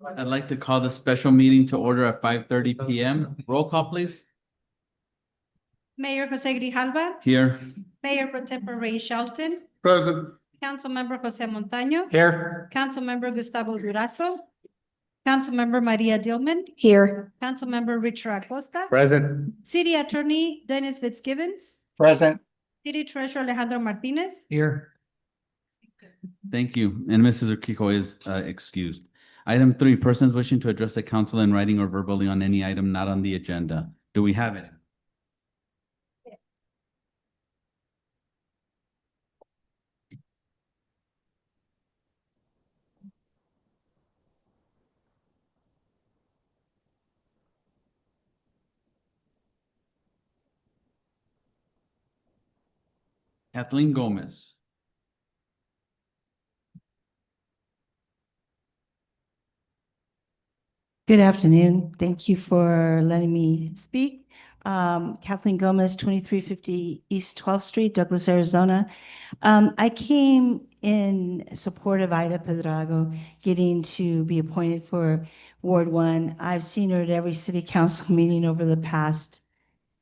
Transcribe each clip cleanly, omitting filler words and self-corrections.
I'd like to call the special meeting to order at 5:30 PM. Roll call, please. Mayor Jose Grijalva, Here. Mayor Pro Tempore Ray Shelton, Present. Councilmember Jose Montaño, Here. Councilmember Gustavo Durazo, Councilmember Maria Dillman, Here. Councilmember Richard Acosta, Present. City Attorney Dennis Fitzgibbons, Present. City Treasurer Alejandro Martinez. Here. Thank you. And Mrs. Urquijo is excused. Item 3, persons wishing to address the council in writing or verbally on any item not on the agenda. Do we have it? Kathleen Gomez. Good afternoon. Thank you for letting me speak. Kathleen Gomez, 2350 East 12th Street, Douglas, Arizona. I came in support of Ida Pedrago getting to be appointed for Ward 1. I've seen her at every city council meeting over the past,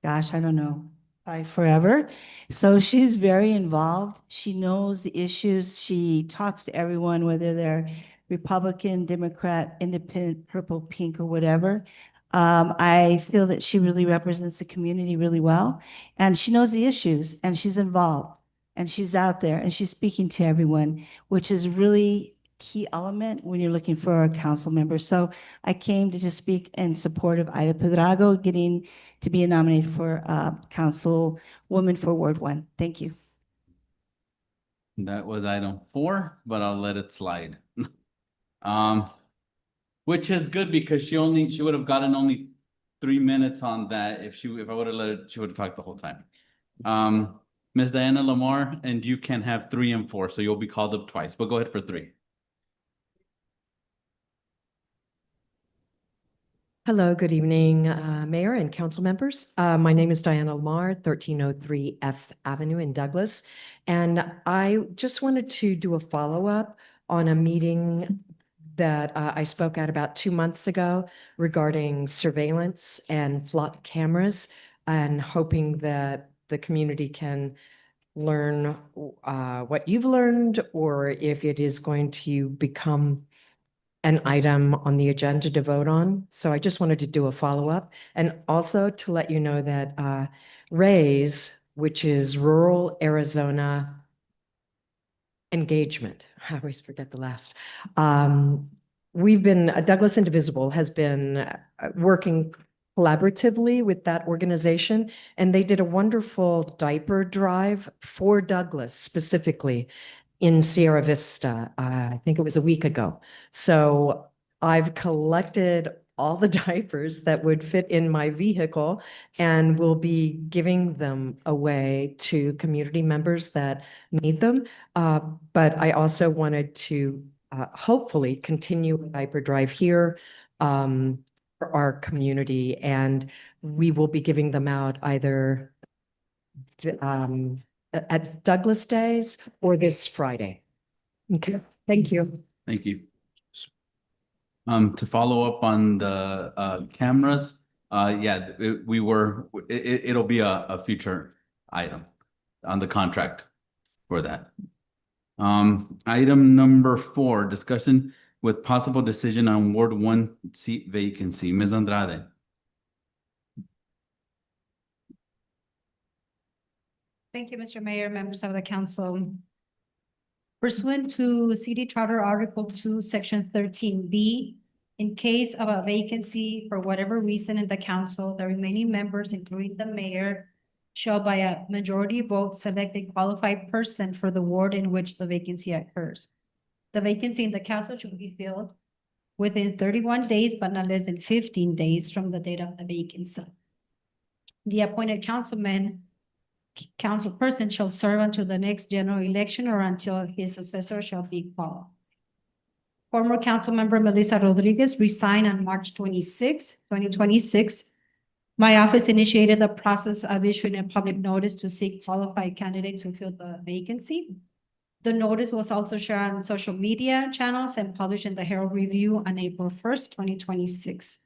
gosh, I don't know, probably forever. So she's very involved. She knows the issues. She talks to everyone, whether they're Republican, Democrat, Independent, purple, pink, or whatever. I feel that she really represents the community really well, and she knows the issues, and she's involved, and she's out there, and she's speaking to everyone, which is really key element when you're looking for a council member. So I came to just speak in support of Ida Pedrago getting to be nominated for councilwoman for Ward 1. Thank you. That was item 4, but I'll let it slide. Which is good because she would have gotten only 3 minutes on that if I would have let her, she would have talked the whole time. Ms. Diana Lamar, and you can have 3 and 4, so you'll be called up twice, but go ahead for 3. Hello, good evening, Mayor and council members. My name is Diana Lamar, 1303 F Avenue in Douglas. And I just wanted to do a follow-up on a meeting that I spoke at about 2 months ago regarding surveillance and flock cameras, and hoping that the community can learn what you've learned, or if it is going to become an item on the agenda to vote on. So I just wanted to do a follow-up, and also to let you know that RAISE, which is Rural Arizona Engagement, I always forget the last. Douglas Indivisible has been working collaboratively with that organization, and they did a wonderful diaper drive for Douglas specifically in Sierra Vista. I think it was a week ago. So I've collected all the diapers that would fit in my vehicle and will be giving them away to community members that need them. But I also wanted to hopefully continue a diaper drive here for our community, and we will be giving them out either at Douglas Days or this Friday. Okay, thank you. Thank you. To follow up on the cameras, yeah, it'll be a future item on the contract for that. Item number 4, discussion with possible decision on Ward 1 seat vacancy. Ms. Andrade. Thank you, Mr. Mayor, members of the council. Pursuant to City Charter Article 2, Section 13B, in case of a vacancy for whatever reason in the council, the remaining members, including the mayor, shall by a majority vote select a qualified person for the ward in which the vacancy occurs. The vacancy in the council should be filled within 31 days, but not less than 15 days from the date of the vacancy. The appointed councilperson shall serve until the next general election or until his successor shall be qualified. Former council member Melissa Rodriguez resigned on March 26, 2026. My office initiated the process of issuing a public notice to seek qualified candidates to fill the vacancy. The notice was also shared on social media channels and published in the Herald Review on April 1st, 2026.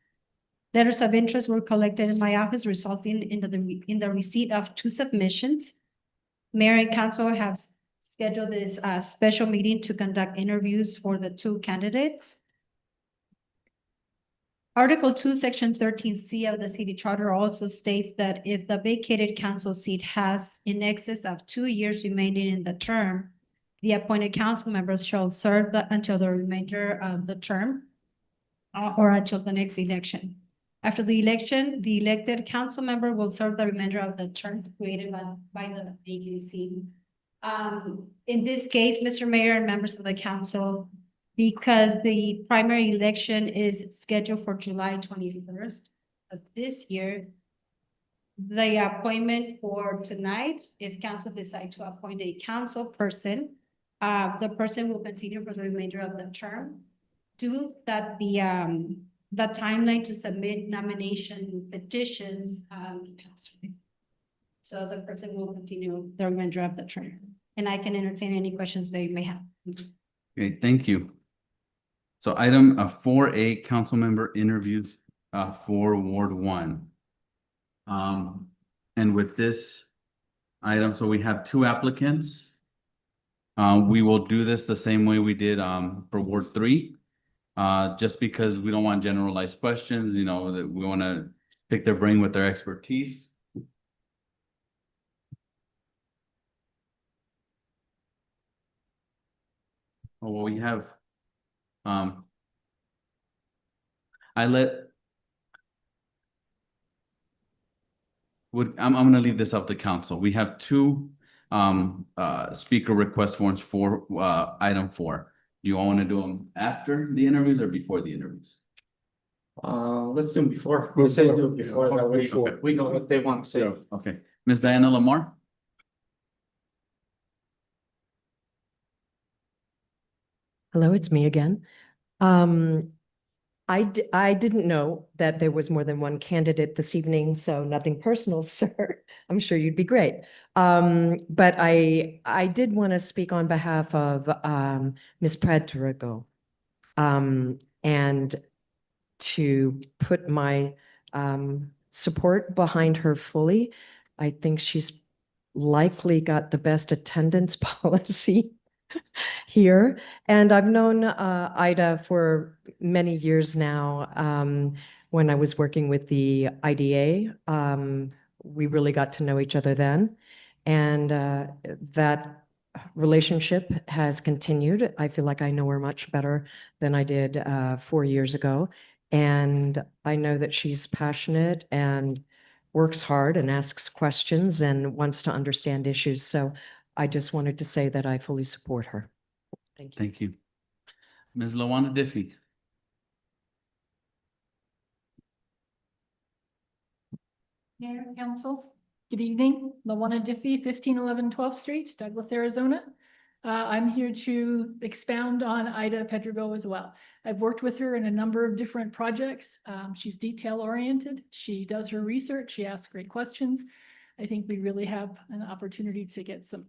Letters of interest were collected in my office, resulting in the receipt of 2 submissions. Mayor and council have scheduled this special meeting to conduct interviews for the 2 candidates. Article 2, Section 13C of the city charter also states that if the vacated council seat has in excess of 2 years remaining in the term, the appointed council members shall serve until the remainder of the term or until the next election. After the election, the elected council member will serve the remainder of the term created by the vacancy. In this case, Mr. Mayor and members of the council, because the primary election is scheduled for July 21st of this year, the appointment for tonight, if council decide to appoint a council person, the person will continue for the remainder of the term. Due that the timeline to submit nomination petitions passed away. So the person will continue the remainder of the term, and I can entertain any questions that you may have. Okay, thank you. So item 4A, council member interviews for Ward 1. And with this item, so we have 2 applicants. We will do this the same way we did for Ward 3. Just because we don't want generalized questions, you know, that we want to pick their brain with their expertise. Oh, well, we have, I'm gonna leave this up to council. We have 2 speaker request forms for item 4. Do you all want to do them after the interviews or before the interviews? Let's do them before. We'll say do it before, that way we know what they want to say. Okay, Ms. Diana Lamar? Hello, it's me again. I didn't know that there was more than one candidate this evening, so nothing personal, sir. I'm sure you'd be great. But I did want to speak on behalf of Ms. Pedrigo, and to put my support behind her fully. I think she's likely got the best attendance policy here. And I've known Ida for many years now. When I was working with the IDA, we really got to know each other then. And that relationship has continued. I feel like I know her much better than I did 4 years ago. And I know that she's passionate and works hard and asks questions and wants to understand issues. So I just wanted to say that I fully support her. Thank you. Thank you. Ms. Lawana Diffie? Mayor, council, good evening. Lawana Diffie, 1511 12th Street, Douglas, Arizona. I'm here to expound on Ida Pedrigo as well. I've worked with her in a number of different projects. She's detail oriented. She does her research. She asks great questions. I think we really have an opportunity to get some,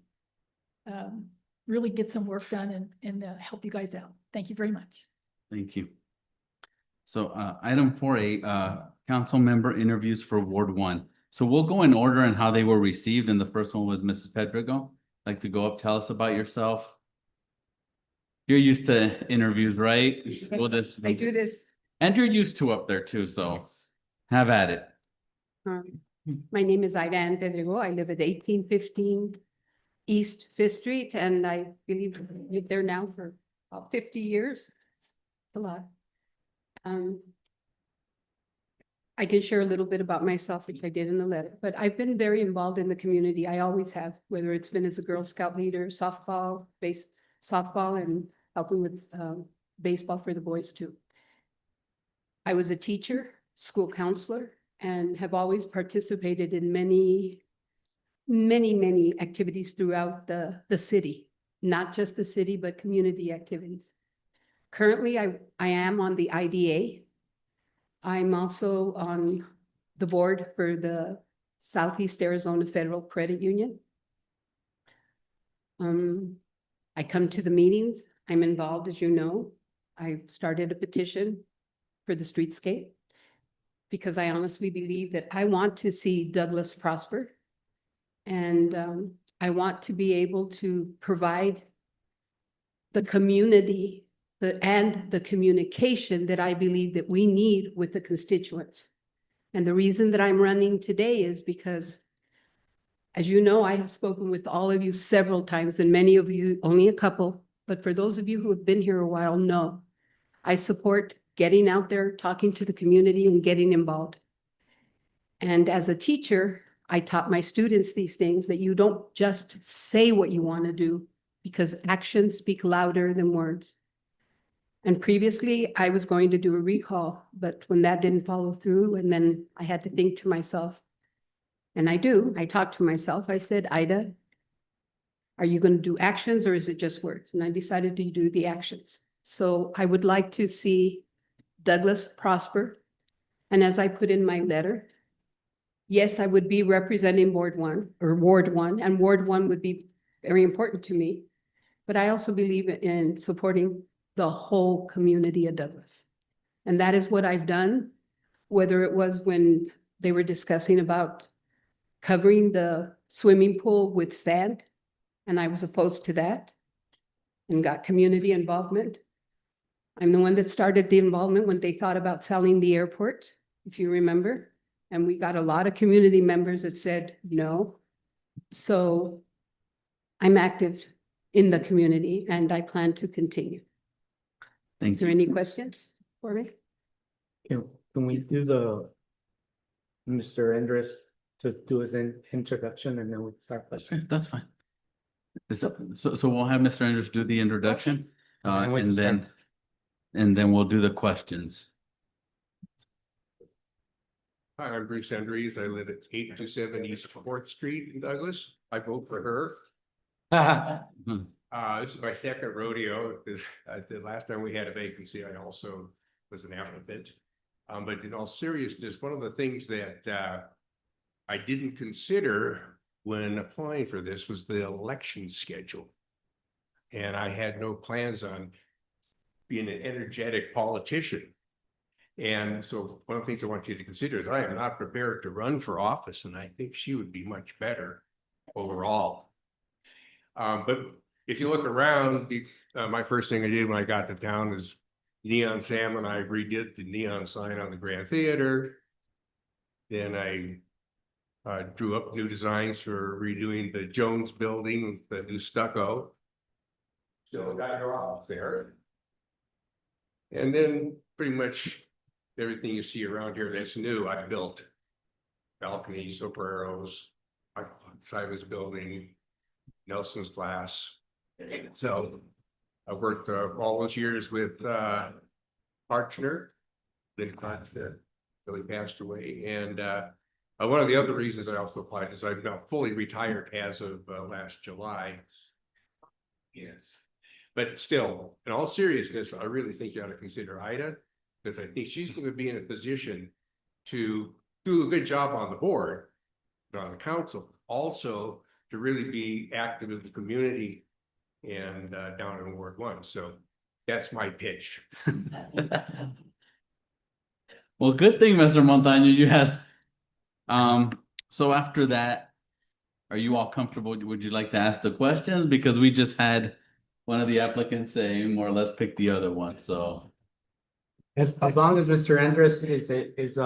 really get some work done and help you guys out. Thank you very much. Thank you. So item 4A, council member interviews for Ward 1. So we'll go in order and how they were received. And the first one was Mrs. Pedrigo. Like to go up, tell us about yourself. You're used to interviews, right? We'll just, I do this. and you're used to up there too, so Yes. have at it. My name is Ida Ann Pedrigo. I live at 1815 East Fifth Street, and I believe I live there now for about 50 years. It's a lot. I can share a little bit about myself, which I did in the letter, but I've been very involved in the community. I always have, whether it's been as a Girl Scout leader, softball, and helping with baseball for the boys too. I was a teacher, school counselor, and have always participated in many activities throughout the city, not just the city, but community activities. Currently, I am on the IDA. I'm also on the board for the Southeast Arizona Federal Credit Union. I come to the meetings. I'm involved, as you know. I started a petition for the streetscape because I honestly believe that I want to see Douglas prosper. And I want to be able to provide the community and the communication that I believe that we need with the constituents. And the reason that I'm running today is because, as you know, I have spoken with all of you several times, and many of you, only a couple, but for those of you who have been here a while, know I support getting out there, talking to the community and getting involved. And as a teacher, I taught my students these things, that you don't just say what you want to do, because actions speak louder than words. And previously I was going to do a recall, but when that didn't follow through, and then I had to think to myself, and I talked to myself, I said, Ida, are you going to do actions or is it just words? And I decided to do the actions. So I would like to see Douglas prosper. And as I put in my letter, yes, I would be representing Ward 1, and Ward 1 would be very important to me. But I also believe in supporting the whole community of Douglas. And that is what I've done, whether it was when they were discussing about covering the swimming pool with sand, and I was opposed to that and got community involvement. I'm the one that started the involvement when they thought about selling the airport, if you remember. And we got a lot of community members that said no. So I'm active in the community and I plan to continue. Thank Is there you. any questions for me? Can we do Mr. Andres to do his introduction and then we can start questions? Okay, that's fine. So we'll have Mr. Andrews do the introduction, And we can and then we'll do the questions. Hi, I'm Bruce Andrews. I live at 827 East 4th Street in Douglas. I vote for her. This is my second rodeo. The last time we had a vacancy, I also was an applicant. But in all seriousness, one of the things that I didn't consider when applying for this was the election schedule. And I had no plans on being an energetic politician. And so one of the things I want you to consider is I am not prepared to run for office, and I think she would be much better overall. But if you look around, my first thing I did when I got to town is Neon Sam and I redid the neon sign on the Grand Theater. Then I drew up new designs for redoing the Jones building with the new stucco. Still got your office there. And then pretty much everything you see around here that's new, I built. Balconies, sombreros, Simon's building, Nelson's glass. So I worked all those years with Archner, then Billy passed away. And one of the other reasons I also applied is I'm now fully retired as of last July. Yes. But still, in all seriousness, I really think you ought to consider Ida, because I think she's going to be in a position to do a good job on the board, on the council, also to really be active in the community and down in Ward 1. So that's my pitch. Well, good thing, Mr. Montaño, you had. So after that, are you all comfortable? Would you like to ask the questions? Because we just had one of the applicants say more or less pick the other one, so. As long as Mr. Andres is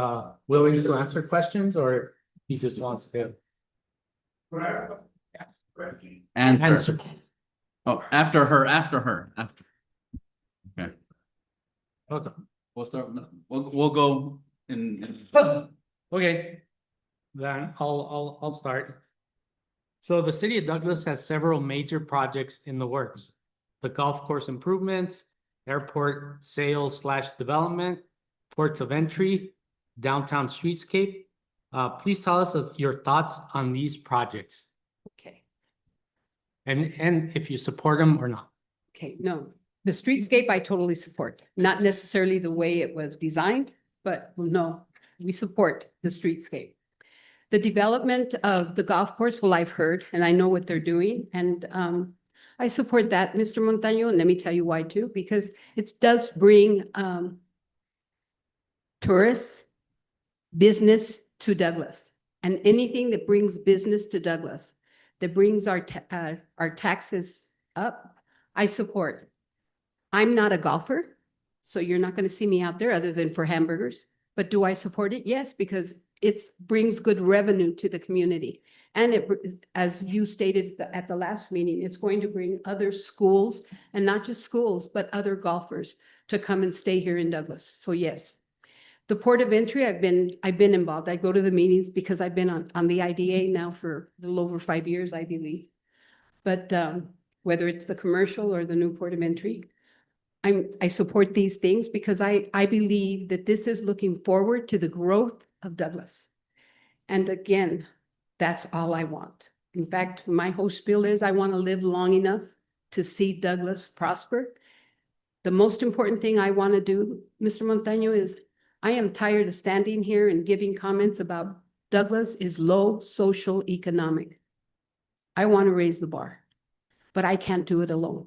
willing to answer questions, or he just wants to Answer. Oh, after her. Okay, we'll start, we'll go in. Okay, then I'll start. So the city of Douglas has several major projects in the works. The golf course improvements, airport sales / development, ports of entry, downtown streetscape. Please tell us your thoughts on these projects Okay, and if you support them or not. okay, no, the streetscape I totally support, not necessarily the way it was designed, but no, we support the streetscape. The development of the golf course, well, I've heard, and I know what they're doing, and I support that, Mr. Montaño, and let me tell you why too, because it does bring tourists, business to Douglas. And anything that brings business to Douglas, that brings our taxes up, I support. I'm not a golfer, so you're not going to see me out there other than for hamburgers. But do I support it? Yes, because it brings good revenue to the community. And it, as you stated at the last meeting, it's going to bring other schools, and not just schools, but other golfers to come and stay here in Douglas. So yes. The port of entry, I've been involved. I go to the meetings because I've been on the IDA now for a little over 5 years, I believe. But whether it's the commercial or the new port of entry, I support these things because I believe that this is looking forward to the growth of Douglas. And again, that's all I want. In fact, my whole spiel is I want to live long enough to see Douglas prosper. The most important thing I want to do, Mr. Montaño, is I am tired of standing here and giving comments about Douglas is low social economic. I want to raise the bar, but I can't do it alone.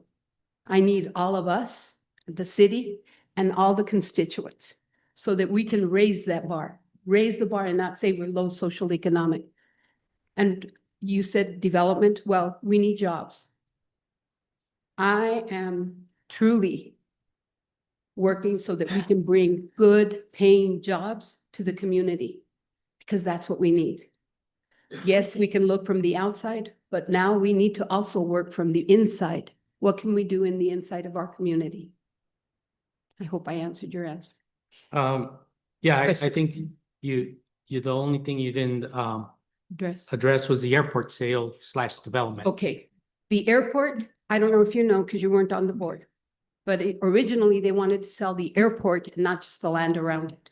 I need all of us, the city, and all the constituents so that we can raise that bar, raise the bar and not say we're low social economic. And you said development. Well, we need jobs. I am truly working so that we can bring good paying jobs to the community because that's what we need. Yes, we can look from the outside, but now we need to also work from the inside. What can we do in the inside of our community? I hope I answered your answer. Yeah, I Question. think you, the only thing you didn't Address. address was the airport sale / development. Okay, the airport, I don't know if you know, because you weren't on the board, but originally they wanted to sell the airport, not just the land around it.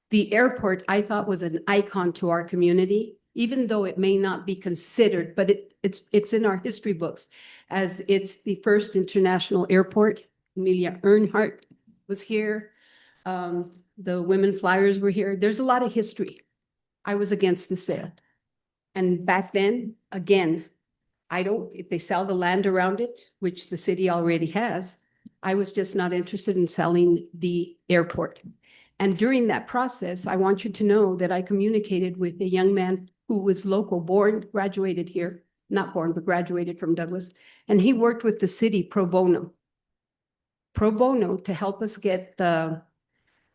The airport, I thought, was an icon to our community, even though it may not be considered, but it's in our history books as it's the first international airport. Amelia Earhart was here. The women flyers were here. There's a lot of history. I was against the sale. And back then, again, if they sell the land around it, which the city already has, I was just not interested in selling the airport. And during that process, I want you to know that I communicated with a young man who was local, graduated here, not born, but graduated from Douglas. And he worked with the city pro bono to help us get the,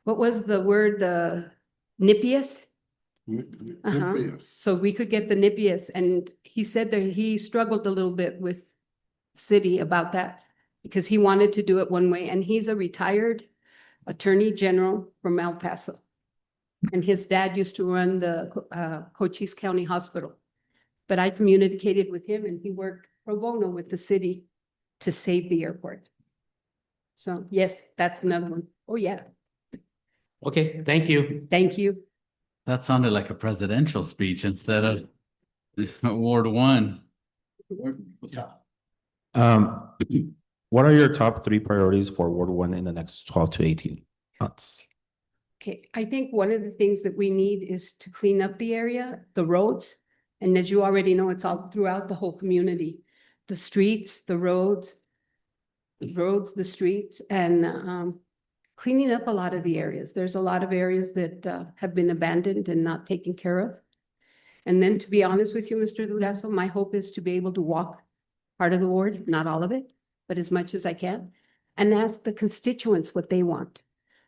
what was the word, the NIPIAS? So we could get the NIPIAS, and he said that he struggled a little bit with city about that because he wanted to do it one way, and he's a retired attorney general from El Paso. And his dad used to run the Cochise County Hospital. But I communicated with him and he worked pro bono with the city to save the airport. So yes, that's another one. Oh yeah, Okay, thank you. thank you. That sounded like a presidential speech instead of Ward 1. What are your top 3 priorities for Ward 1 in the next 12 to 18 months? Okay, I think one of the things that we need is to clean up the area, the roads. And as you already know, it's all throughout the whole community. The streets, the roads, the streets, and cleaning up a lot of the areas. There's a lot of areas that have been abandoned and not taken care of. And then to be honest with you, Mr. Durazo, my hope is to be able to walk part of the ward, not all of it, but as much as I can, and ask the constituents what they want.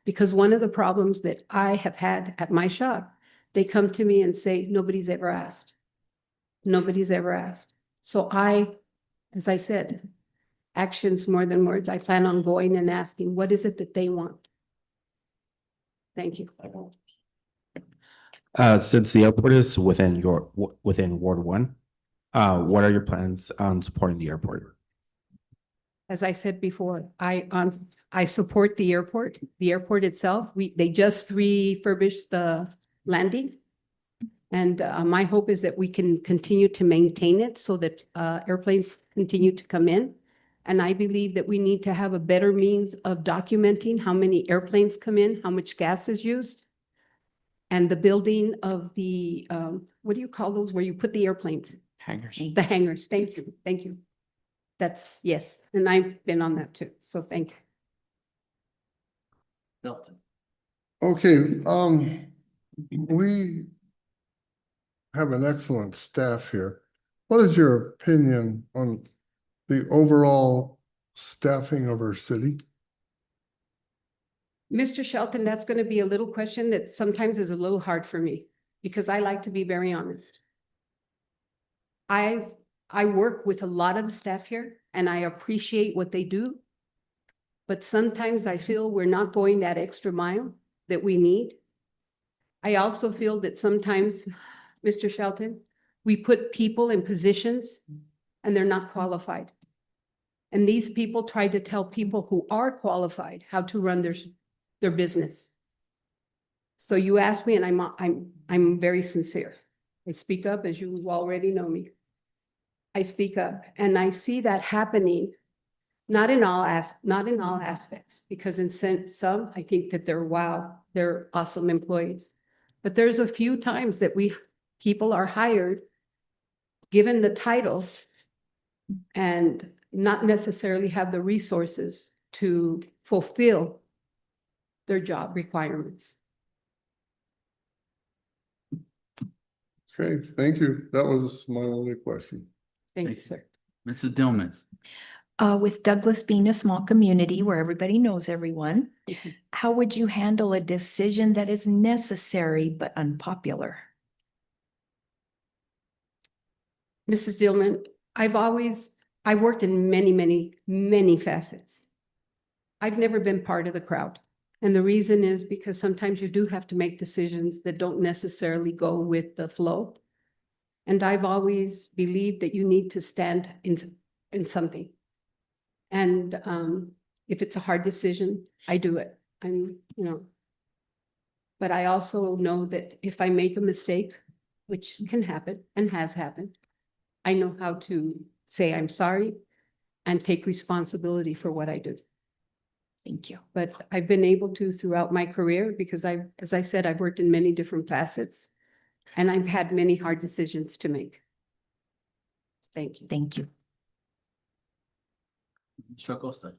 Because one of the problems that I have had at my shop, they come to me and say, nobody's ever asked. Nobody's ever asked. So as I said, actions more than words. I plan on going and asking, what is it that they want? Thank you. Since the airport is within Ward 1, what are your plans on supporting the airport? As I said before, I support the airport. The airport itself, they just refurbished the landing. And my hope is that we can continue to maintain it so that airplanes continue to come in. And I believe that we need to have a better means of documenting how many airplanes come in, how much gas is used. And the building of the, what do you call those, where you put the airplanes? Hangers. The hangars. Thank you. Thank you. That's, yes, and I've been on that too, so thank you. Milton. Okay, we have an excellent staff here. What is your opinion on the overall staffing of our city? Mr. Shelton, that's going to be a little question that sometimes is a little hard for me because I like to be very honest. I work with a lot of the staff here and I appreciate what they do. But sometimes I feel we're not going that extra mile that we need. I also feel that sometimes, Mr. Shelton, we put people in positions and they're not qualified. And these people try to tell people who are qualified how to run their business. So you asked me and I'm very sincere. I speak up, as you already know me. I speak up and I see that happening, not in all aspects, because in some, I think that they're awesome employees. But there's a few times that people are hired, given the title, and not necessarily have the resources to fulfill their job requirements. Okay, thank you. That was my only question. Thank you, sir. Mrs. Dillman. With Douglas being a small community where everybody knows everyone, how would you handle a decision that is necessary but unpopular? Mrs. Dillman, I've worked in many facets. I've never been part of the crowd. And the reason is because sometimes you do have to make decisions that don't necessarily go with the flow. And I've always believed that you need to stand in something. And if it's a hard decision, I do it. But I also know that if I make a mistake, which can happen and has happened, I know how to say I'm sorry and take responsibility for what I do. Thank you. But I've been able to throughout my career because as I said, I've worked in many different facets and I've had many hard decisions to make. Thank you. Thank you. Mr. Acosta.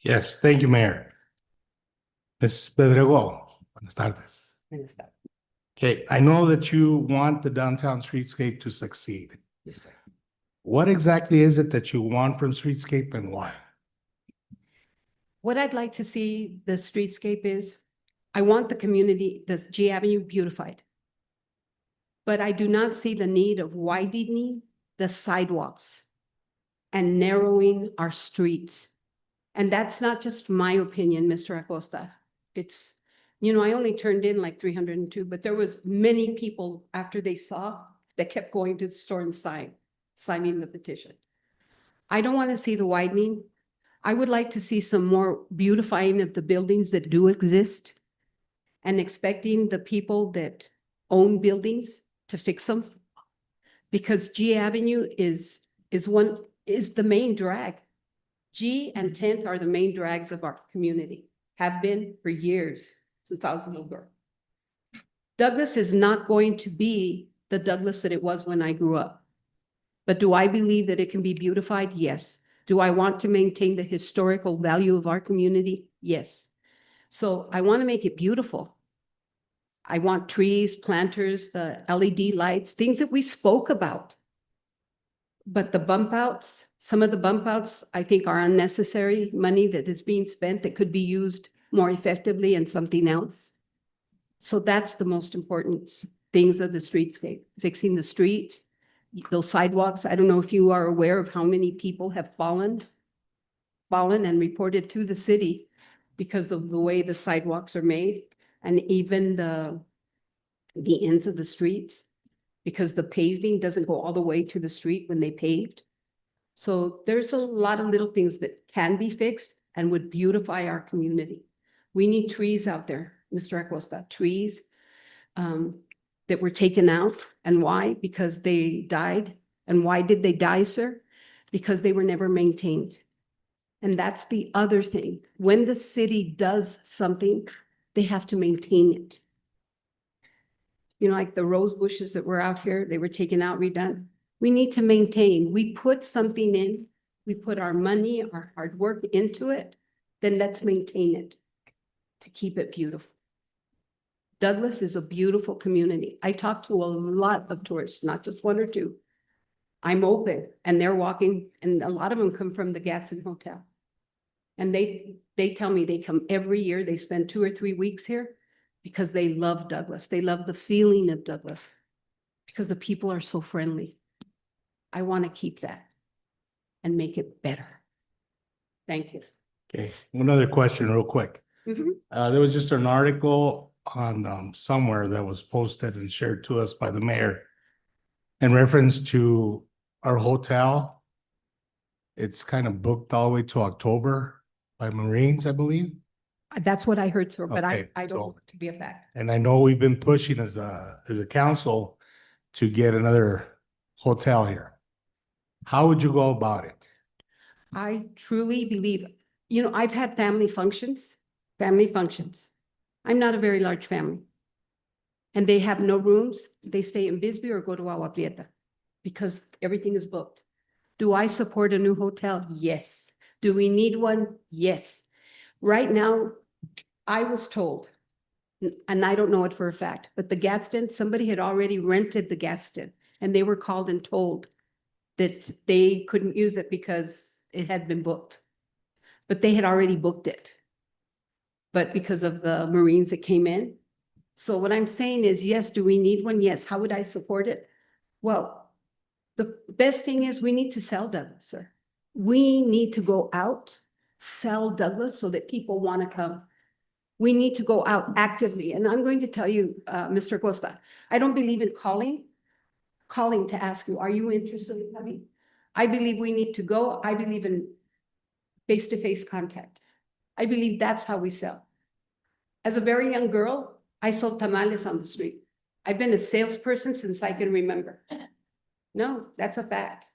Yes, thank you, Mayor. Ms. Pedrego, buenas tardes. Okay, I know that you want the downtown streetscape to succeed. Yes, sir. What exactly is it that you want from streetscape and why? What I'd like to see the streetscape is, I want the community, the G Avenue beautified. But I do not see the need of widening the sidewalks and narrowing our streets. And that's not just my opinion, Mr. Acosta. It's, I only turned in like 302, but there was many people after they saw that kept going to the store and signing the petition. I don't want to see the widening. I would like to see some more beautifying of the buildings that do exist and expecting the people that own buildings to fix them. Because G Avenue is the main drag. G and 10th are the main drags of our community, have been for years since I was a little girl. Douglas is not going to be the Douglas that it was when I grew up. But do I believe that it can be beautified? Yes. Do I want to maintain the historical value of our community? Yes. So I want to make it beautiful. I want trees, planters, the LED lights, things that we spoke about. But the bump outs, some of the bump outs, I think are unnecessary money that is being spent that could be used more effectively in something else. So that's the most important things of the streetscape, fixing the streets, those sidewalks. I don't know if you are aware of how many people have fallen and reported to the city because of the way the sidewalks are made, and even the ends of the streets, because the paving doesn't go all the way to the street when they paved. So there's a lot of little things that can be fixed and would beautify our community. We need trees out there, Mr. Acosta, trees that were taken out. And why? Because they died. And why did they die, sir? Because they were never maintained. And that's the other thing. When the city does something, they have to maintain it. Like the rose bushes that were out here, they were taken out, redone. We need to maintain. We put something in we put our money, our hard work into it, then let's maintain it to keep it beautiful. Douglas is a beautiful community. I talk to a lot of tourists, not just one or two. I'm open and they're walking, and a lot of them come from the Gadsden Hotel. And they tell me they come every year. They spend 2 or 3 weeks here because they love Douglas. They love the feeling of Douglas because the people are so friendly. I want to keep that and make it better. Thank you. Okay, one other question real quick. Mhm. There was just an article on somewhere that was posted and shared to us by the mayor in reference to our hotel. It's kind of booked all the way to October by Marines, I believe. That's what I heard, sir, but Okay, I don't so- want it to be a fact. And I know we've been pushing as a council to get another hotel here. How would you go about it? I truly believe, I've had family functions. I'm not a very large family. And they have no rooms. They stay in Bisbee or go to Agua Prieta because everything is booked. Do I support a new hotel? Yes. Do we need one? Yes. Right now, I was told, and I don't know it for a fact, but the Gadsden, somebody had already rented the Gadsden and they were called and told that they couldn't use it because it had been booked. But they had already booked it. But because of the Marines that came in. So what I'm saying is, yes, do we need one? Yes. How would I support it? Well, the best thing is we need to sell Douglas, sir. We need to go out, sell Douglas so that people want to come. We need to go out actively. And I'm going to tell you, Mr. Costa, I don't believe in calling to ask you, are you interested in coming? I believe we need to go. I believe in face-to-face contact. I believe that's how we sell. As a very young girl, I sold tamales on the street. I've been a salesperson since I can remember. No, that's a fact.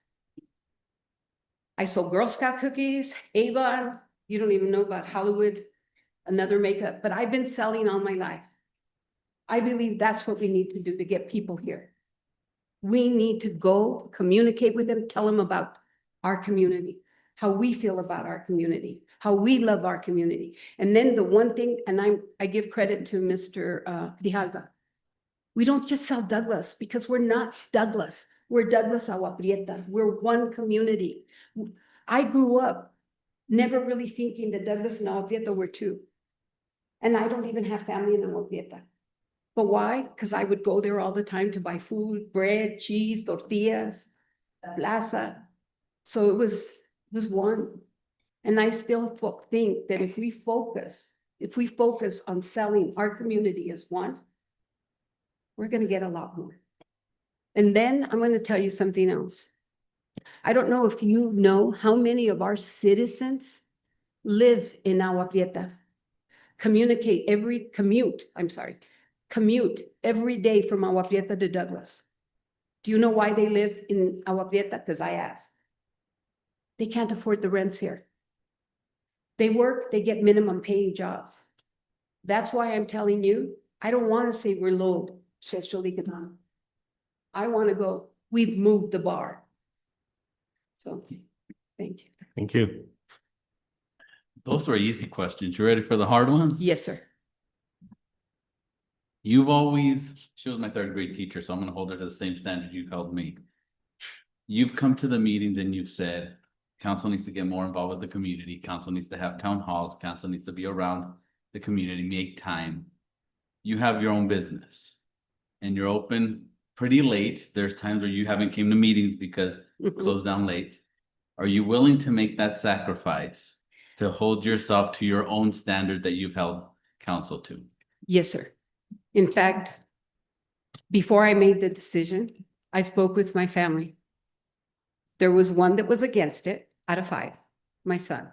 I sold Girl Scout cookies, Avon, you don't even know about Hollywood, another makeup, but I've been selling all my life. I believe that's what we need to do to get people here. We need to go communicate with them, tell them about our community, how we feel about our community, how we love our community. And then the one thing, and I give credit to Mr. Grijalva. We don't just sell Douglas because we're not Douglas. We're Douglas Agua Prieta. We're one community. I grew up never really thinking that Douglas and Agua Prieta were two. And I don't even have family in Agua Prieta. But why? Because I would go there all the time to buy food, bread, cheese, tortillas, plaza. So it was one. And I still think that if we focus on selling our community as one, we're going to get a lot more. And then I'm going to tell you something else. I don't know if you know how many of our citizens live in Agua Prieta. Commute every day from Agua Prieta to Douglas. Do you know why they live in Agua Prieta? Because I asked. They can't afford the rents here. They work, they get minimum paying jobs. That's why I'm telling you, I don't want to say we're low socioeconomic. I want to go, we've moved the bar. So, thank you. Thank you. Those were easy questions. You ready for the hard ones? Yes, sir. She was my third grade teacher, so I'm gonna hold her to the same standard you held me. You've come to the meetings and you've said, council needs to get more involved with the community. Council needs to have town halls. Council needs to be around the community, make time. You have your own business and you're open pretty late. There's times where you haven't came to meetings because you closed down late. Are you willing to make that sacrifice to hold yourself to your own standard that you've held council to? Yes, sir. In fact, before I made the decision, I spoke with my family. There was one that was against it out of 5, my son.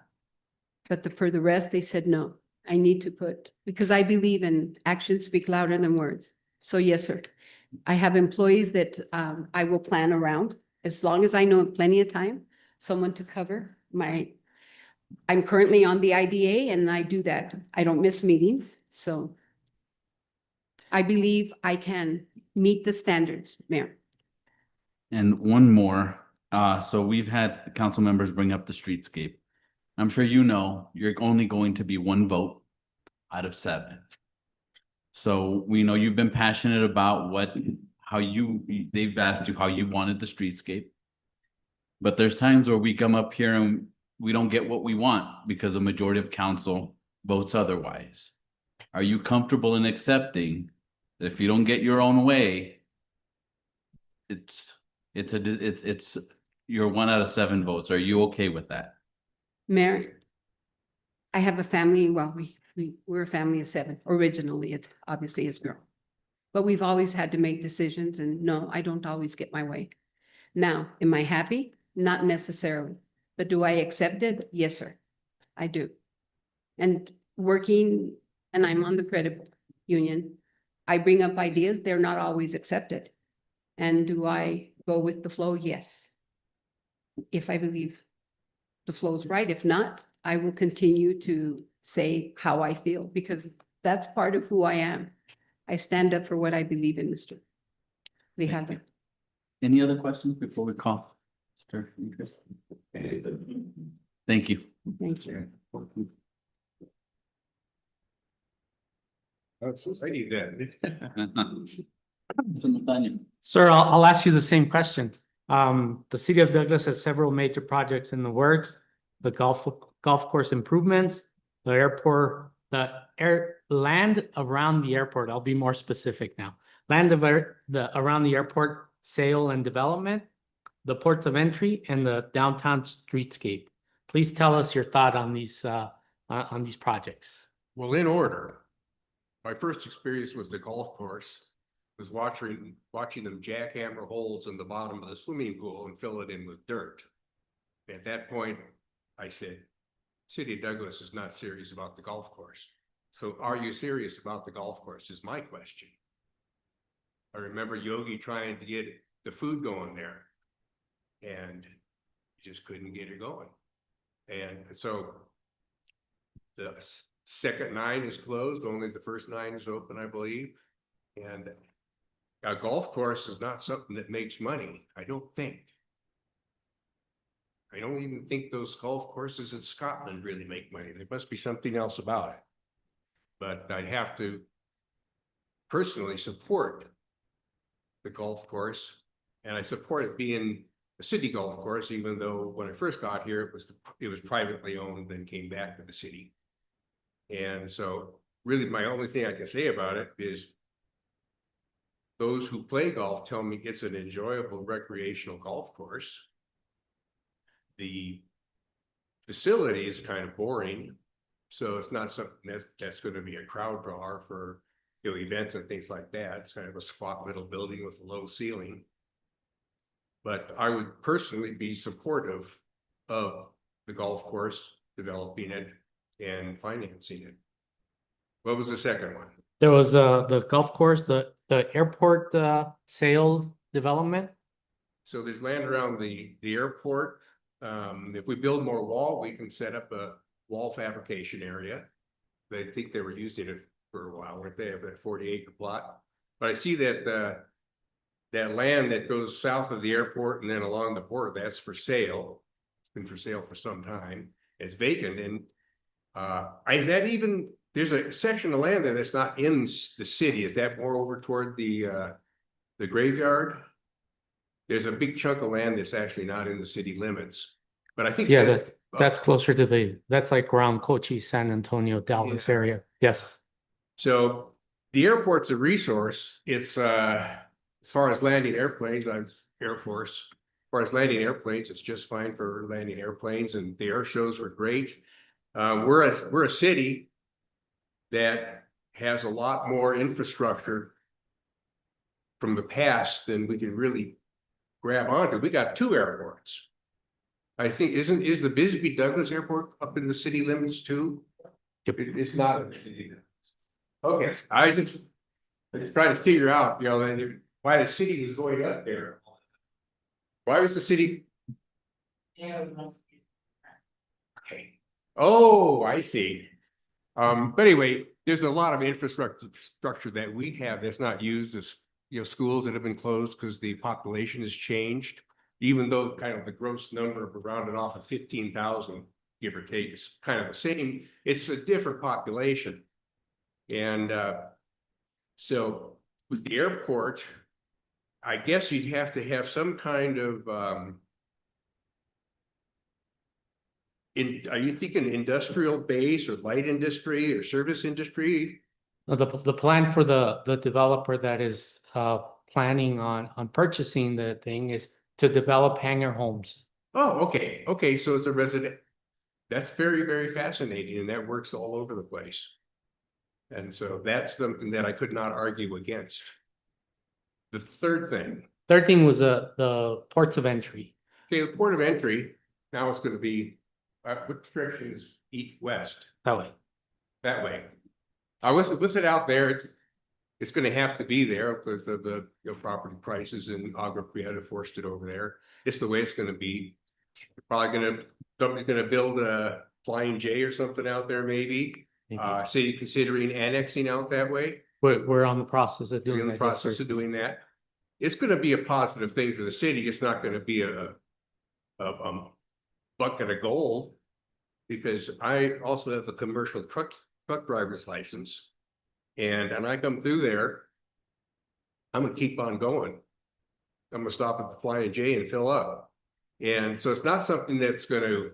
But for the rest, they said, no, I need to because I believe in actions speak louder than words. So yes, sir. I have employees that I will plan around as long as I know plenty of time, someone to cover I'm currently on the IDA and I do that. I don't miss meetings. So I believe I can meet the standards, Mayor. And one more, So we've had council members bring up the streetscape. I'm sure you know, you're only going to be one vote out of 7. So we know you've been passionate about they've asked you how you wanted the streetscape. But there's times where we come up here and we don't get what we want because the majority of council votes otherwise. Are you comfortable in accepting that if you don't get your own way, you're 1 out of 7 votes? Are you okay with that? Mayor, I have a family, well, we're a family of 7. Originally, it's obviously it's girl. But we've always had to make decisions, and no, I don't always get my way. Now, am I happy? Not necessarily. But do I accept it? Yes, sir. I do. And working, and I'm on the credit union, I bring up ideas, they're not always accepted. And do I go with the flow? Yes. If I believe the flow's right. If not, I will continue to say how I feel, because that's part of who I am. I stand up for what I believe in, Mr. Grijalva. Any other questions before we call? Mr. Chris? Thank you. Thank you. That's, I need that. Mr. Montaño. Sir, I'll ask you the same question. The city of Douglas has several major projects in the works, the golf course improvements, the airport, land around the airport. I'll be more specific now. Land around the airport sale and development, the ports of entry, and the downtown streetscape. Please tell us your thought on these projects. Well, in order, my first experience was the golf course, was watching them jackhammer holes in the bottom of the swimming pool and fill it in with dirt. At that point, I said, City of Douglas is not serious about the golf course. So are you serious about the golf course is my question. I remember Yogi trying to get the food going there and just couldn't get it going. And so the second 9 is closed, only the first 9 is open, I believe. And a golf course is not something that makes money, I don't think. I don't even think those golf courses in Scotland really make money. There must be something else about it. But I'd have to personally support the golf course, and I support it being a city golf course, even though when I first got here, it was privately owned and came back to the city. And so really my only thing I can say about it is those who play golf tell me it's an enjoyable recreational golf course. The facility is kind of boring, so it's not something that's going to be a crowd drawer for, you know, events and things like that. It's kind of a squat little building with a low ceiling. But I would personally be supportive of the golf course, developing it and financing it. What was the second one? There was the golf course, the airport sale development. So there's land around the airport. If we build more wall, we can set up a wall fabrication area. I think they were using it for a while, weren't they? Have that 40-acre plot. But I see that that land that goes south of the airport and then along the border, that's for sale. It's been for sale for some time. It's vacant. And is that even, there's a section of land there that's not in the city. Is that more over toward the graveyard? There's a big chunk of land that's actually not in the city limits. But I think Yeah, that's closer to that's like around Cochise, San Antonio, Dallas area. Yes. So the airport's a resource. It's as far as landing airplanes, I'm Air Force. As far as landing airplanes, it's just fine for landing airplanes, and the air shows were great. We're a city that has a lot more infrastructure from the past than we can really grab onto. We got 2 airports. I think is the Bisbee Douglas Airport up in the city limits too? It's not in the city limits. Okay, I just trying to figure out, you know, why the city was going up there. Why was the city? Okay. Oh, I see. But anyway, there's a lot of infrastructure that we have that's not used, as you know, schools that have been closed because the population has changed. even though kind of the gross number rounded off of 15,000, give or take, is kind of the same, it's a different population. And so with the airport, I guess you'd have to have some kind of are you thinking industrial base or light industry or service industry? The plan for the developer that is planning on purchasing the thing is to develop hangar homes. Oh, okay, okay, so it's a resident. That's very, very fascinating, and that works all over the place. And so that's something that I could not argue against. The third thing, Third thing was the ports of entry. okay, the port of entry, now it's gonna be, which direction is east, west? That way. That way. With it out there, it's gonna have to be there because of the, you know, property prices in Agua Prieta forced it over there. It's the way it's gonna be. Probably somebody's gonna build a Flying J or something out there maybe. City considering annexing out that way. We're on the process of We're doing in the that. process of doing that. It's gonna be a positive thing for the city. It's not gonna be a bucket of gold. Because I also have a commercial truck driver's license. And I come through there, I'm gonna keep on going. I'm gonna stop at the Flying J and fill up. And so it's not something that's gonna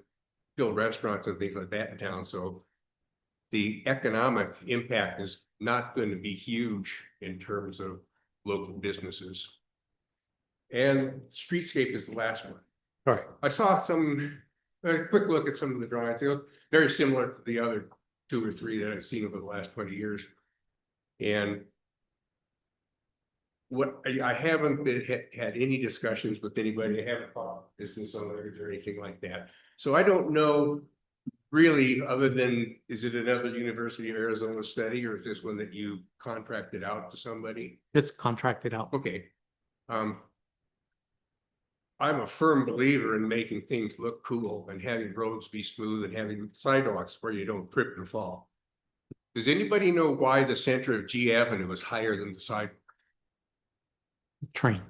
fill restaurants and things like that in town, so the economic impact is not going to be huge in terms of local businesses. And streetscape is the last one. All right. I saw a quick look at some of the drawings. They look very similar to the other 2 or 3 that I've seen over the last 20 years. And what I haven't had any discussions with anybody. I haven't thought business owners or anything like that. So I don't know really, other than, is it another University of Arizona study, or is this one that you contracted out to somebody? It's contracted out. Okay. I'm a firm believer in making things look cool and having roads be smooth and having sidewalks where you don't trip and fall. Does anybody know why the center of G Avenue is higher than the sidewalk? Train.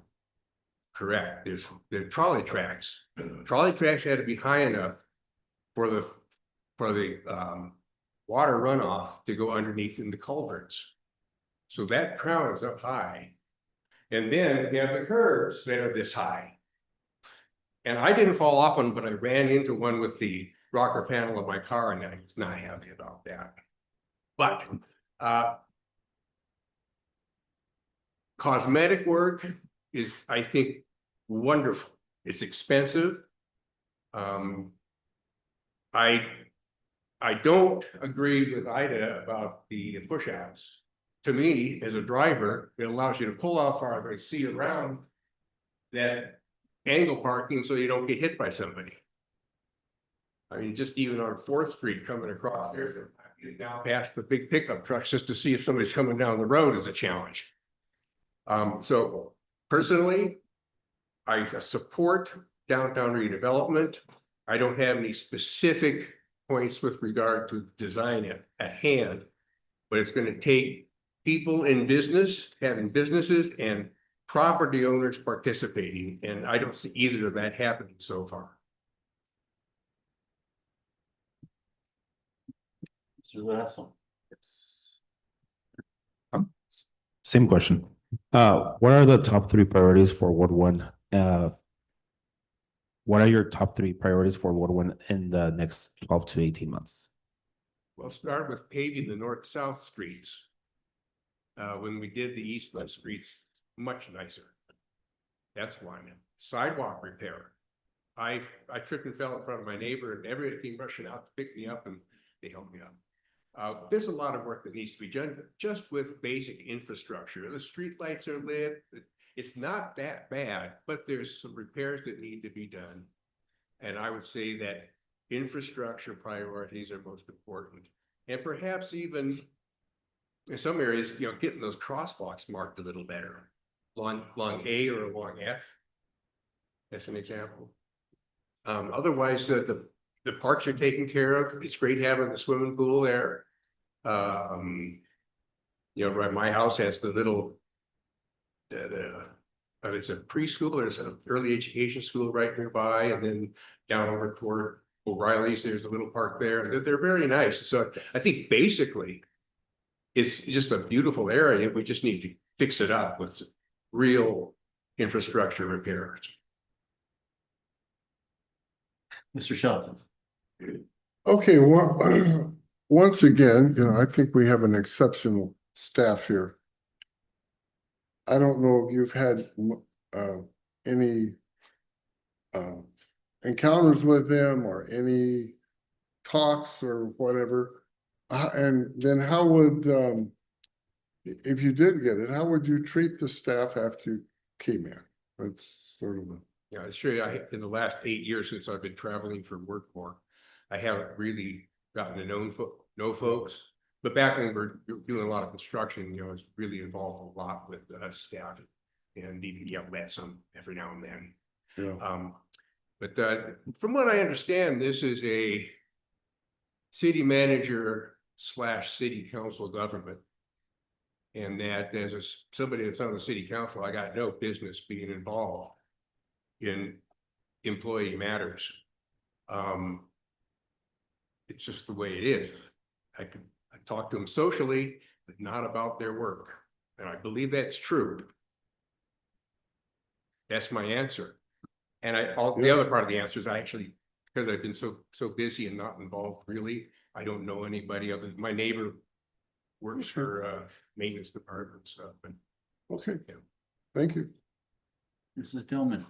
Correct. There's trolley tracks. Trolley tracks had to be high enough for the water runoff to go underneath in the culverts. So that crown is up high. And then you have the curves that are this high. And I didn't fall off one, but I ran into one with the rocker panel of my car, and I was not happy about that. But cosmetic work is, I think, wonderful. It's expensive. I don't agree with Ida about the push-outs. To me, as a driver, it allows you to pull out farther and see around that angle parking so you don't get hit by somebody. I mean, just even on 4th Street coming across there, now past the big pickup trucks just to see if somebody's coming down the road is a challenge. So personally, I support downtown redevelopment. I don't have any specific points with regard to design at hand, but it's going to take people in business, having businesses, and property owners participating, and I don't see either of that happening so far. Same question. What are the top 3 priorities for Ward 1? What are your top 3 priorities for Ward 1 in the next 12 to 18 months? We'll start with paving the north-south streets. When we did the east-west streets, much nicer. That's one. Sidewalk repair. I tripped and fell in front of my neighbor, and everybody came rushing out to pick me up, and they helped me up. There's a lot of work that needs to be done just with basic infrastructure. The street lights are lit. It's not that bad, but there's some repairs that need to be done. And I would say that infrastructure priorities are most important. And perhaps even in some areas, you know, getting those crosswalks marked a little better. Along A or along F. That's an example. Otherwise, the parks are taken care of. It's great having the swimming pool there. You know, right, my house has the little It's a preschool, there's an early education school right nearby, and then down over toward O'Reilly's, there's a little park there. They're very nice. So I think basically it's just a beautiful area. We just need to fix it up with real infrastructure repairs. Mr. Shelton. Okay, well, once again, I think we have an exceptional staff here. I don't know if you've had any encounters with them or any talks or whatever. And then how would, if you did get it, how would you treat the staff after you came in? That's sort of a. Yeah, it's true. In the last 8 years since I've been traveling for work more, I haven't really gotten to know folks. But back when we were doing a lot of construction, I was really involved a lot with staff and even yelled at some every now and then. Yeah. But from what I understand, this is a city manager / city council government. And that as somebody that's on the city council, I got no business being involved in employee matters. It's just the way it is. I talk to them socially, but not about their work. And I believe that's true. That's my answer. And the other part of the answer is I actually, because I've been so busy and not involved really, I don't know anybody other than my neighbor works for maintenance department stuff. And Okay, thank you. Mrs. Tillman.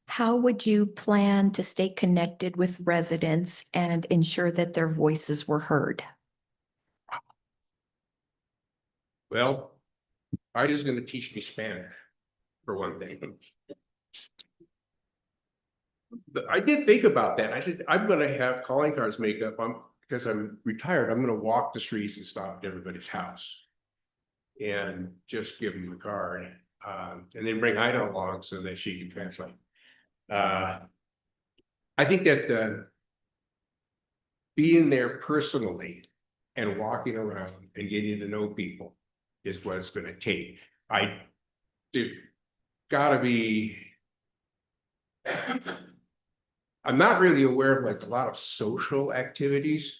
How would you plan to stay connected with residents and ensure that their voices were heard? well, Ida's going to teach me Spanish for one thing. But I did think about that. I said, I'm going to have calling cards make up. Because I'm retired, I'm going to walk the streets and stop at everybody's house and just give them the card, and then bring Ida along so that she can translate. I think that being there personally and walking around and getting to know people is what it's going to take. There's got to be. I'm not really aware of like a lot of social activities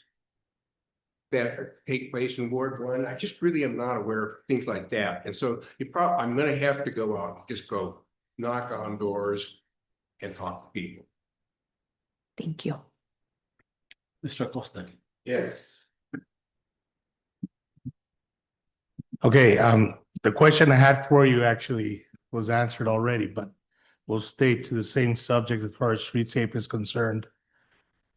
that take place in Ward 1. I just really am not aware of things like that. And so I'm going to have to go out, just go knock on doors and talk to people. Thank you. Mr. Acosta. Yes. Okay, the question I had for you actually was answered already, but we'll stay to the same subject as far as streetscape is concerned.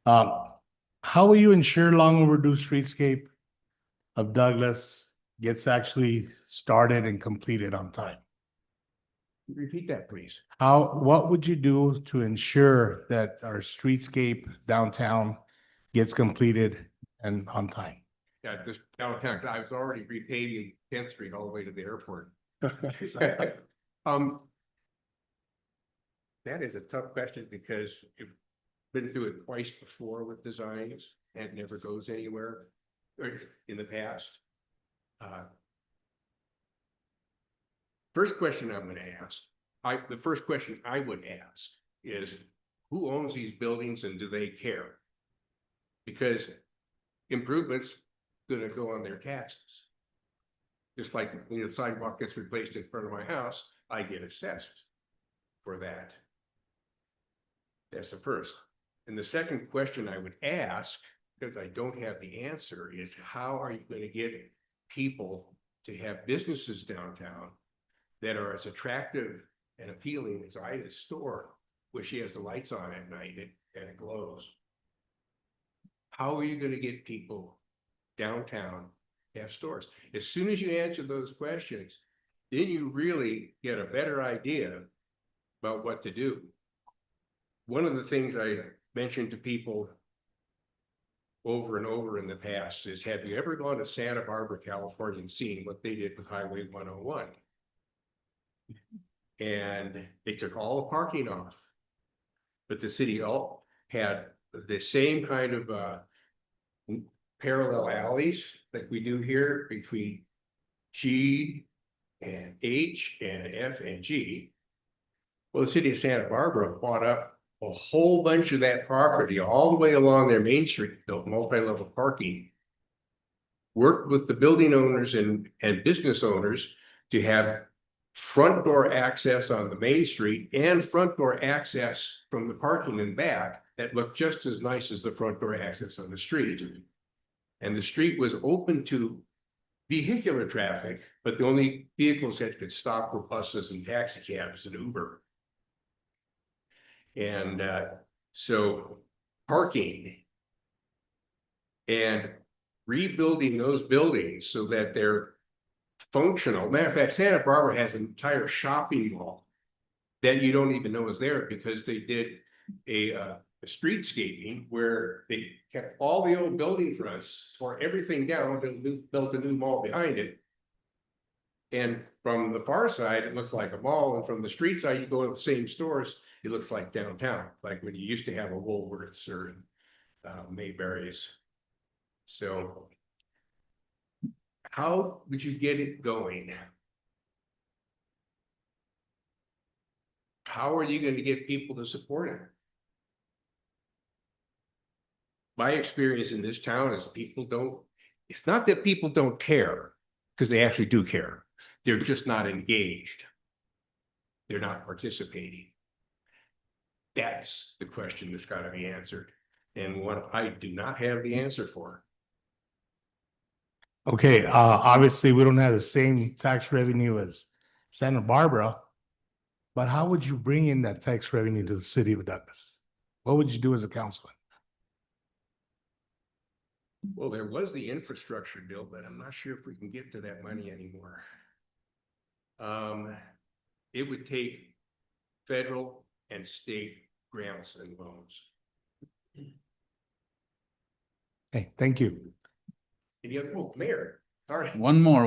How will you ensure long overdue streetscape of Douglas gets actually started and completed on time? Repeat that, please. What would you do to ensure that our streetscape downtown gets completed and on time? Yeah, just downtown, 'cause I was already repaving 10th Street all the way to the airport. That is a tough question because you've been through it twice before with designs and it never goes anywhere or in the past. First question I'm going to ask, the first question I would ask is, who owns these buildings and do they care? Because improvements going to go on their taxes. Just like when the sidewalk gets replaced in front of my house, I get assessed for that. That's the first. And the second question I would ask, because I don't have the answer, is how are you going to get people to have businesses downtown that are as attractive and appealing as Ida's store, where she has the lights on at night and it glows? How are you going to get people downtown to have stores? As soon as you answer those questions, then you really get a better idea about what to do. One of the things I mentioned to people over and over in the past is, have you ever gone to Santa Barbara, California and seen what they did with Highway 101? And they took all the parking off, but the city all had the same kind of parallel alleys like we do here between G and H and F and G. Well, the city of Santa Barbara bought up a whole bunch of that property all the way along their main street, built multi-level parking. Worked with the building owners and business owners to have front door access on the main street and front door access from the parking in back that looked just as nice as the front door access on the street. And the street was open to vehicular traffic, but the only vehicles that could stop were buses and taxi cabs and Uber. And so parking and rebuilding those buildings so that they're functional. Matter of fact, Santa Barbara has an entire shopping mall that you don't even know is there because they did a streetscaping where they kept all the old building fronts, tore everything down, and built a new mall behind it. And from the far side, it looks like a mall, and from the street side, you go to the same stores, it looks like downtown, like when you used to have a Woolworths or Mayberry's. So how would you get it going? How are you going to get people to support it? My experience in this town is people don't, it's not that people don't care, because they actually do care. They're just not engaged. They're not participating. That's the question that's got to be answered, and what I do not have the answer for. Okay, obviously, we don't have the same tax revenue as Santa Barbara, but how would you bring in that tax revenue to the city of Douglas? What would you do as a councilman? Well, there was the infrastructure bill, but I'm not sure if we can get to that money anymore. It would take federal and state grants and loans. Hey, thank you. Any other, oh, Mayor, sorry. One more.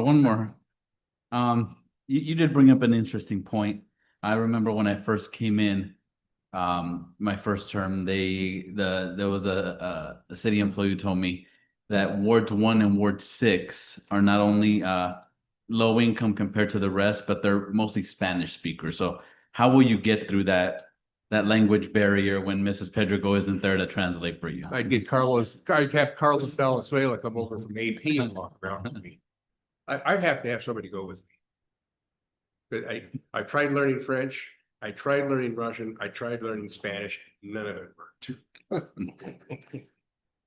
You did bring up an interesting point. I remember when I first came in, my first term, there was a city employee who told me that Wards 1 and Ward 6 are not only low income compared to the rest, but they're mostly Spanish speakers. So how will you get through that language barrier when Mrs. Pedrego isn't there to translate for you? I'd have Carlos Valenzuela come over from AP and walk around with me. I'd have to have somebody go with me. But I tried learning French, I tried learning Russian, I tried learning Spanish, none of it worked.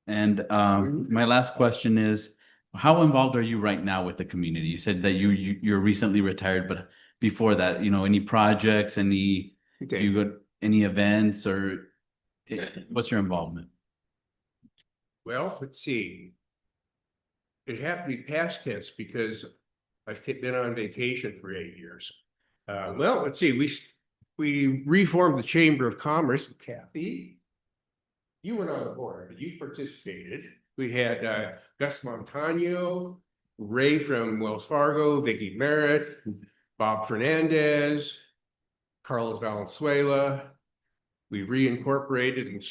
And my last question is, how involved are you right now with the community? You said that you're recently retired, but before that, any projects, any events, or what's your involvement? Well, let's see. It'd have to be past tense because I've been on vacation for 8 years. Well, let's see, we reformed the Chamber of Commerce. Kathy, you were on the board, but you participated. We had Gus Montano, Ray from Wells Fargo, Vicky Merritt, Bob Fernandez, Carlos Valenzuela. We reincorporated and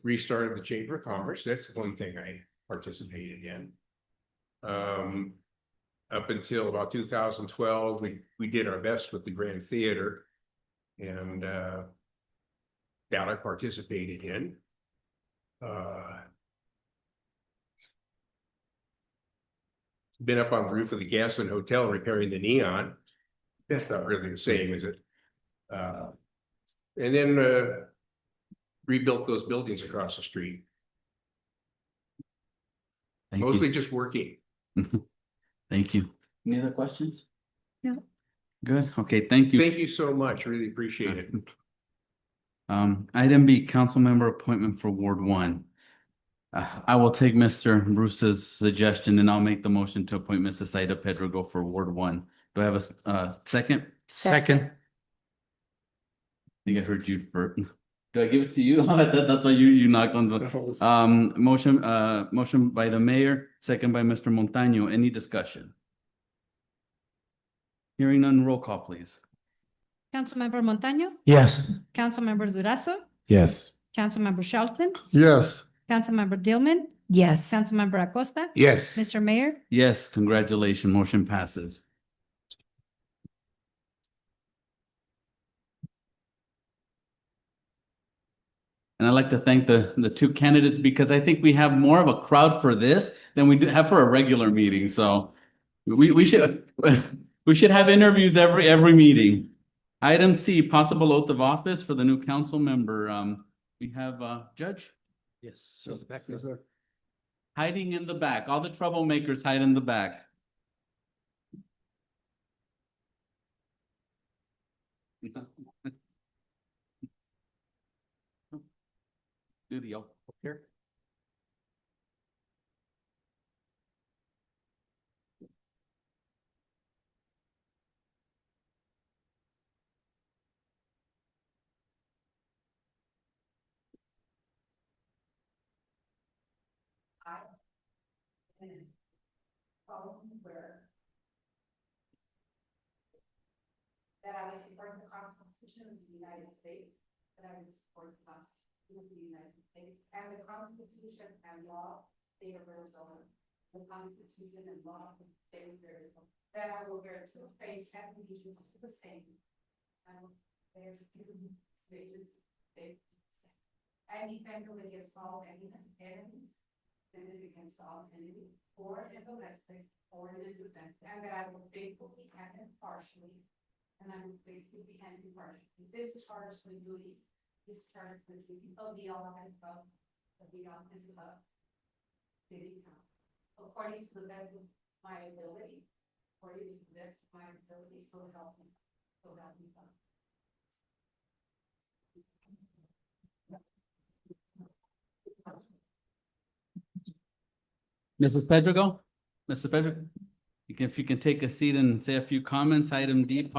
restarted the Chamber of Commerce. That's one thing I participated in. Up until about 2012, we did our best with the Grand Theater, and that I participated in. Been up on the roof of the Gaston Hotel repairing the neon. That's not really the same, is it? And then rebuilt those buildings across the street. Mostly just working. Thank you. Any other questions? No. Good. Okay, thank you. Thank you so much. Really appreciate it. Item B, council member appointment for Ward 1. I will take Mr. Bruce's suggestion and I'll make the motion to appoint Mrs. Aida Pedrego for Ward 1. Do I have a second? Second. I think I heard you first. Do I give it to you? That's why you knocked on the motion by the mayor, second by Mr. Montano. Any discussion? Hearing none, roll call, please. Councilmember Montano, Yes. Councilmember Durazo, Yes. Councilmember Shelton, Yes, Councilmember Dillman, Yes. Councilmember Acosta, Yes. Mr. Mayor, Yes, congratulations. Motion passes. And I'd like to thank the two candidates because I think we have more of a crowd for this than we do have for a regular meeting. So we should we should have interviews every meeting. Item C, possible oath of office for the new council member. We have Judge Yes. she's back there. Is there- hiding in the back. All the troublemakers hide in the back. Do the oath here. That I will support the Constitution of the United States, that I will support the Constitution of the United States and the Constitution and law of the state of Arizona, the Constitution and law of the state of Arizona, that I will bear true faith and allegiance to the same. I will bear true allegiance to the same. And defend against all enemies, defend against all enemies, foreign and domestic, and that I will faithfully and impartially and I will faithfully and impartially discharge the duties of the office of city council, according to the best of my ability, so help me, God. Mrs. Pedregal? Mrs. Pedregal? If you can take a seat and say a few comments, item D,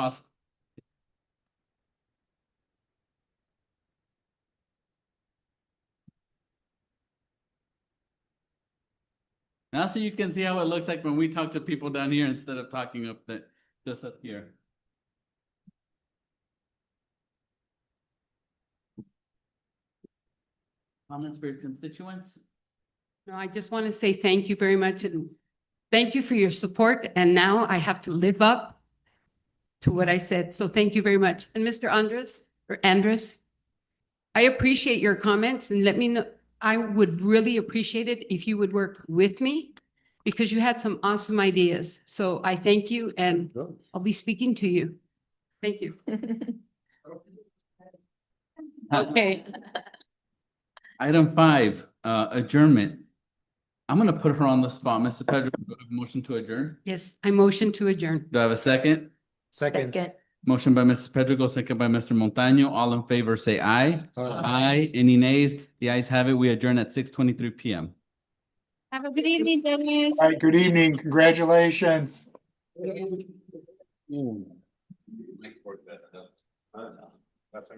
now so you can see how it looks like when we talk to people down here instead of talking up just up here. Comments for your constituents? No, I just want to say thank you very much and thank you for your support. And now I have to live up to what I said. So thank you very much. And Mr. Andres, I appreciate your comments and let me know, I would really appreciate it if you would work with me because you had some awesome ideas. So I thank you and I'll be speaking to you. Thank you. Okay. Item 5, adjournment. I'm gonna put her on the spot. Mrs. Pedro, motion to adjourn. Yes, I motion to adjourn. Do I have a second? Second. Motion by Mrs. Pedro, second by Mr. Montaño. All in favor, say aye. Aye. Any nays? The ayes have it. We adjourn at 6:23 p.m. Have a good evening, Dennis. All right, good evening. Congratulations. That's